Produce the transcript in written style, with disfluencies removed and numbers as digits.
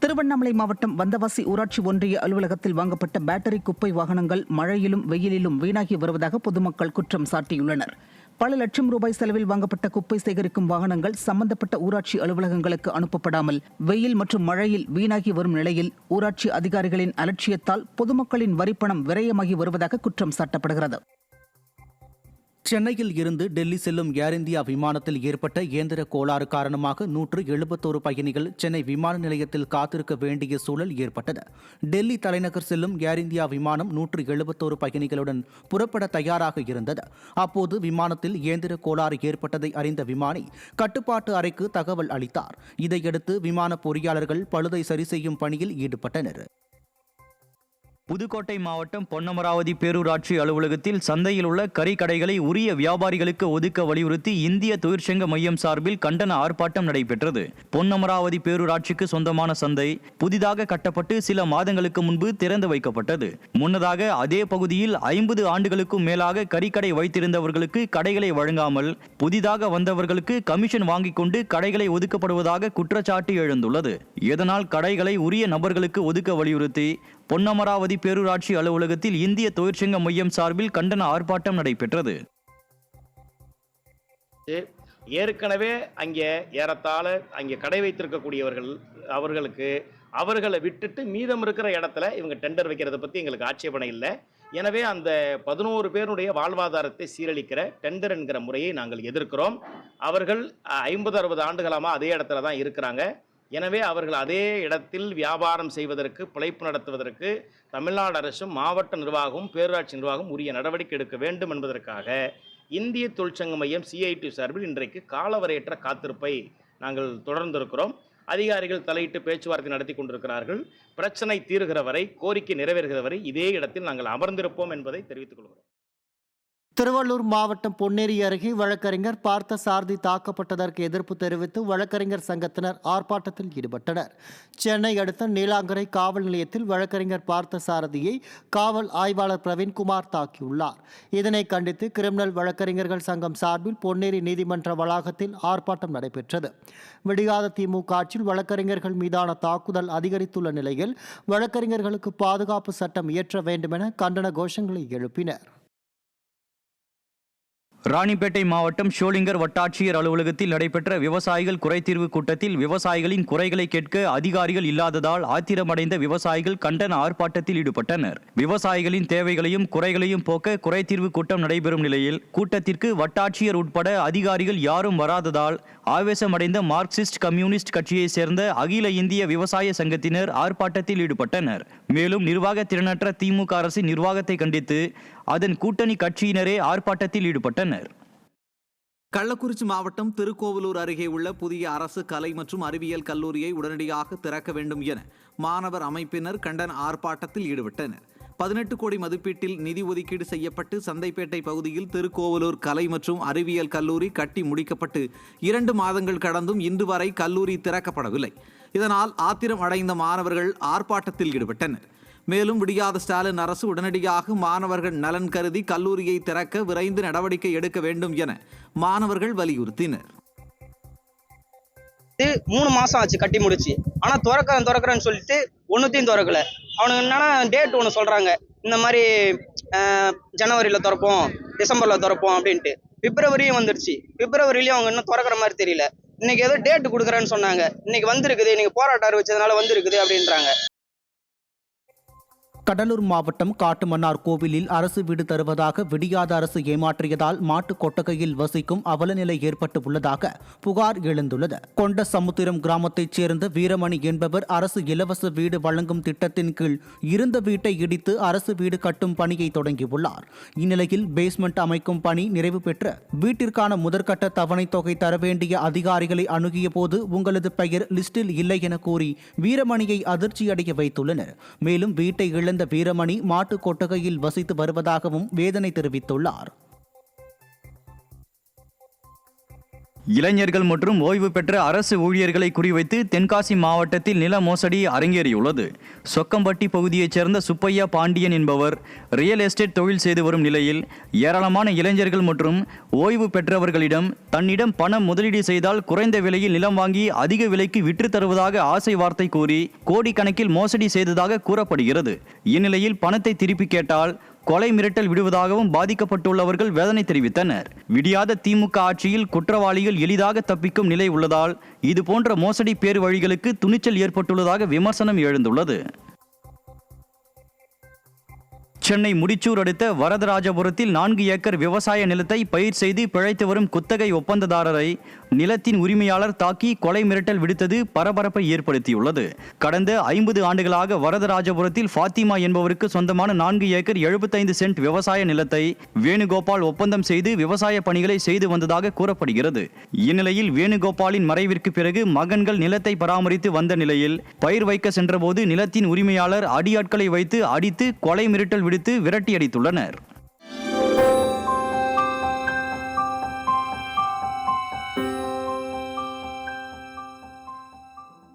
திருவண்ணாமலை மாவட்டம் வந்தவாசி ஊராட்சி ஒன்றிய அலுவலகத்தில் வாங்கப்பட்ட பேட்டரி குப்பை வாகனங்கள் மழையிலும் வெயிலிலும் வீணாகி வருவதாக பொதுமக்கள் குற்றம் சாட்டியுள்ளனர். பல லட்சம் ரூபாய் செலவில் வாங்கப்பட்ட குப்பை சேகரிக்கும் வாகனங்கள் சம்பந்தப்பட்ட ஊராட்சி அலுவலகங்களுக்கு அனுப்பப்படாமல் வெயில் மற்றும் மழையில் வீணாகி வரும் நிலையில் ஊராட்சி அதிகாரிகளின் அலட்சியத்தால் பொதுமக்களின் வரிப்பணம் விரயமாகி வருவதாக குற்றம் சாட்டப்படுகிறது. சென்னையில் இருந்து டெல்லி செல்லும் ஏர் இந்தியா விமானத்தில் ஏற்பட்ட இயந்திர கோளாறு காரணமாக 171 பயணிகள் சென்னை விமான நிலையத்தில் காத்திருக்க வேண்டிய சூழல் ஏற்பட்டது. டெல்லி தலைநகர் செல்லும் ஏர் இந்தியா விமானம் 171 பயணிகளுடன் புறப்பட தயாராக இருந்தது. அப்போது விமானத்தில் இயந்திர கோளாறு ஏற்பட்டதை அறிந்த விமானி கட்டுப்பாட்டு அறைக்கு தகவல் அளித்தார். இதையடுத்து விமான பொறியாளர்கள் பழுதை சரி செய்யும் பணியில் ஈடுபட்டனர். புதுக்கோட்டை மாவட்டம் பொன்னமராவதி பேரூராட்சி அலுவலகத்தில் சந்தையில் உள்ள கறி கடைகளை உரிய வியாபாரிகளுக்கு ஒதுக்க வலியுறுத்தி இந்திய தொழிற்சங்க மையம் சார்பில் கண்டன ஆர்ப்பாட்டம் நடைபெற்றது. பொன்னமராவதி பேரூராட்சிக்கு சொந்தமான சந்தை புதிதாக கட்டப்பட்டு சில மாதங்களுக்கு முன்பு திறந்து வைக்கப்பட்டது. முன்னதாக அதே பகுதியில் 50 ஆண்டுகளுக்கும் மேலாக கறிக்கடை வைத்திருந்தவர்களுக்கு கடைகளை வழங்காமல் புதிதாக வந்தவர்களுக்கு கமிஷன் வாங்கிக் கொண்டு கடைகளை ஒதுக்கப்படுவதாக குற்றச்சாட்டு எழுந்துள்ளது. இதனால் கடைகளை உரிய நபர்களுக்கு ஒதுக்க வலியுறுத்தி பொன்னமராவதி பேரூராட்சி அலுவலகத்தில் இந்திய தொழிற்சங்க மையம் சார்பில் கண்டன ஆர்ப்பாட்டம் நடைபெற்றது. ஏற்கனவே அங்கே ஏறத்தாழ அங்கே கடை வைத்திருக்கக்கூடியவர்கள் அவர்களை விட்டுட்டு மீதம் இருக்கிற இடத்துல இவங்க டெண்டர் வைக்கிறத பற்றி எங்களுக்கு ஆட்சேபனை இல்லை. எனவே அந்த 11 பேருடைய வாழ்வாதாரத்தை சீரழிக்கிற டெண்டர் என்கிற முறையை நாங்கள் எதிர்க்கிறோம். அவர்கள் 50-60 ஆண்டுகளாக அதே இடத்துல தான் இருக்கிறாங்க. எனவே அவர்கள் அதே இடத்தில் வியாபாரம் செய்வதற்கு பிழைப்பு நடத்துவதற்கு தமிழ்நாடு அரசும் மாவட்ட நிர்வாகமும் பேரூராட்சி நிர்வாகம் உரிய நடவடிக்கை எடுக்க வேண்டும் என்பதற்காக இந்திய தொழிற்சங்க மையம் CIT சார்பில் இன்றைக்கு காலவரையற்ற காத்திருப்பை நாங்கள் தொடர்ந்திருக்கிறோம். அதிகாரிகள் தலையிட்டு பேச்சுவார்த்தை நடத்தி கொண்டிருக்கிறார்கள். பிரச்சனை தீர்கிற வரை, கோரிக்கை நிறைவேறுகிற வரை இதே இடத்தில் நாங்கள் அமர்ந்திருப்போம் என்பதை தெரிவித்துக் கொள்கிறோம். திருவள்ளூர் மாவட்டம் பொன்னேரி அருகே வழக்கறிஞர் பார்த்த சாரதி தாக்கப்பட்டதற்கு எதிர்ப்பு தெரிவித்து வழக்கறிஞர் சங்கத்தினர் ஆர்ப்பாட்டத்தில் ஈடுபட்டனர். சென்னை அடுத்த நீலாங்கரை காவல் நிலையத்தில் வழக்கறிஞர் பார்த்த சாரதியை காவல் ஆய்வாளர் பிரவீன்குமார் தாக்கியுள்ளார். இதனை கண்டித்து கிரிமினல் வழக்கறிஞர்கள் சங்கம் சார்பில் பொன்னேரி நீதிமன்ற வளாகத்தில் ஆர்ப்பாட்டம் நடைபெற்றது. விடியாத திமுக ஆட்சியில் வழக்கறிஞர்கள் மீதான தாக்குதல் அதிகரித்துள்ள நிலையில் வழக்கறிஞர்களுக்கு பாதுகாப்பு சட்டம் இயற்ற வேண்டும் என கண்டன கோஷங்களை எழுப்பினர். ராணிப்பேட்டை மாவட்டம் ஷோலிங்கர் வட்டாட்சியர் அலுவலகத்தில் நடைபெற்ற விவசாயிகள் குறைதீர்வு கூட்டத்தில் விவசாயிகளின் குறைகளை கேட்க அதிகாரிகள் இல்லாததால் ஆத்திரமடைந்த விவசாயிகள் கண்டன ஆர்ப்பாட்டத்தில் ஈடுபட்டனர். விவசாயிகளின் தேவைகளையும் குறைகளையும் போக்க குறைதீர்வு கூட்டம் நடைபெறும் நிலையில் கூட்டத்திற்கு வட்டாட்சியர் உட்பட அதிகாரிகள் யாரும் வராததால் ஆவேசமடைந்த மார்க்சிஸ்ட் கம்யூனிஸ்ட் கட்சியை சேர்ந்த அகில இந்திய விவசாய சங்கத்தினர் ஆர்ப்பாட்டத்தில் ஈடுபட்டனர். மேலும் நிர்வாக திறனற்ற திமுக அரசின் நிர்வாகத்தை கண்டித்து அதன் கூட்டணி கட்சியினரே ஆர்ப்பாட்டத்தில் ஈடுபட்டனர். கள்ளக்குறிச்சி மாவட்டம் திருக்கோவிலூர் அருகே உள்ள புதிய அரசு கலை மற்றும் அறிவியல் கல்லூரியை உடனடியாக திறக்க வேண்டும் என மாணவர் அமைப்பினர் கண்டன ஆர்ப்பாட்டத்தில் ஈடுபட்டனர். 18 கோடி மதிப்பீட்டில் நிதி ஒதுக்கீடு செய்யப்பட்டு சந்தைப்பேட்டை பகுதியில் திருக்கோவிலூர் கலை மற்றும் அறிவியல் கல்லூரி கட்டி முடிக்கப்பட்டு 2 மாதங்கள் கடந்தும் இன்று வரை கல்லூரி திறக்கப்படவில்லை. இதனால் ஆத்திரம் அடைந்த மாணவர்கள் ஆர்ப்பாட்டத்தில் ஈடுபட்டனர். மேலும் விடியாத ஸ்டாலின் அரசு உடனடியாக மாணவர்கள் நலன் கருதி கல்லூரியை திறக்க விரைந்து நடவடிக்கை எடுக்க வேண்டும் என மாணவர்கள் வலியுறுத்தினர். 3 மாசம் ஆச்சு கட்டி முடிச்சு. ஆனா திறக்கிறேன்னு சொல்லிட்டு ஒன்னுத்தையும் திறக்கல. அவனுக்கு என்னன்னா டேட் ஒன்று சொல்றாங்க, இந்த மாதிரி ஜனவரியில திறப்போம், டிசம்பர்ல திறப்போம் அப்படின்ட்டு. பிப்ரவரியும் வந்துருச்சு. பிப்ரவரியிலயும் அவங்க இன்னும் திறக்கிற மாதிரி தெரியல. இன்னைக்கு ஏதோ டேட் கொடுக்குறேன்னு சொன்னாங்க. இன்னைக்கு வந்திருக்குது, இன்னைக்கு போராட்டம் அறிவிச்சதுனால வந்திருக்குது அப்படின்றாங்க. கடலூர் மாவட்டம் காட்டுமன்னார் கோவிலில் அரசு வீடு தருவதாக விடியாத அரசு ஏமாற்றியதால் மாட்டு கொட்டகையில் வசிக்கும் அவலநிலை ஏற்பட்டு உள்ளதாக புகார் எழுந்துள்ளது. கொண்ட சமுத்திரம் கிராமத்தைச் சேர்ந்த வீரமணி என்பவர் அரசு இலவச வீடு வழங்கும் திட்டத்தின் கீழ் இருந்த வீட்டை இடித்து அரசு வீடு கட்டும் பணியை தொடங்கியுள்ளார். இந்நிலையில் பேஸ்மெண்ட் அமைக்கும் பணி நிறைவு பெற்று வீட்டிற்கான முதற்கட்ட தவணை தொகை தர வேண்டிய அதிகாரிகளை அணுகிய போது உங்களது பெயர் லிஸ்டில் இல்லை என கூறி வீரமணியை அதிர்ச்சியடைய வைத்துள்ளனர். மேலும் வீட்டை இழந்த வீரமணி மாட்டு கொட்டகையில் வசித்து வருவதாகவும் வேதனை தெரிவித்துள்ளார். இளைஞர்கள் மற்றும் ஓய்வு பெற்ற அரசு ஊழியர்களை குறிவைத்து தென்காசி மாவட்டத்தில் நில மோசடி அரங்கேறியுள்ளது. சொக்கம்பட்டி பகுதியைச் சேர்ந்த சுப்பையா பாண்டியன் என்பவர் ரியல் எஸ்டேட் தொழில் செய்து வரும் நிலையில் ஏராளமான இளைஞர்கள் மற்றும் ஓய்வு பெற்றவர்களிடம் தன்னிடம் பணம் முதலீடு செய்தால் குறைந்த விலையில் நிலம் வாங்கி அதிக விலைக்கு விற்று தருவதாக ஆசை வார்த்தை கூறி கோடிக்கணக்கில் மோசடி செய்ததாக கூறப்படுகிறது. இந்நிலையில் பணத்தை திருப்பி கேட்டால் கொலை மிரட்டல் விடுவதாகவும் பாதிக்கப்பட்டுள்ளவர்கள் வேதனை தெரிவித்தனர். விடியாத திமுக ஆட்சியில் குற்றவாளிகள் எளிதாக தப்பிக்கும் நிலை உள்ளதால் இதுபோன்ற மோசடி பேர் வழிகளுக்கு துணிச்சல் ஏற்பட்டுள்ளதாக விமர்சனம் எழுந்துள்ளது. சென்னை முடிச்சூர் அடுத்த வரதராஜபுரத்தில் 4 ஏக்கர் விவசாய நிலத்தை பயிர் செய்து பிழைத்து வரும் குத்தகை ஒப்பந்ததாரரை நிலத்தின் உரிமையாளர் தாக்கி கொலை மிரட்டல் விடுத்தது பரபரப்பை ஏற்படுத்தியுள்ளது. கடந்த 50 ஆண்டுகளாக வரதராஜபுரத்தில் ஃபாத்திமா என்பவருக்கு சொந்தமான 4 ஏக்கர் 75 சென்ட் விவசாய நிலத்தை வேணுகோபால் ஒப்பந்தம் செய்து விவசாய பணிகளை செய்து வந்ததாக கூறப்படுகிறது. இந்நிலையில் வேணுகோபாலின் மறைவிற்கு பிறகு மகன்கள் நிலத்தை பராமரித்து வந்த நிலையில் பயிர் வைக்க சென்றபோது நிலத்தின் உரிமையாளர் அடியாட்களை வைத்து அடித்து கொலை மிரட்டல் விடுத்து விரட்டியடித்துள்ளனர்.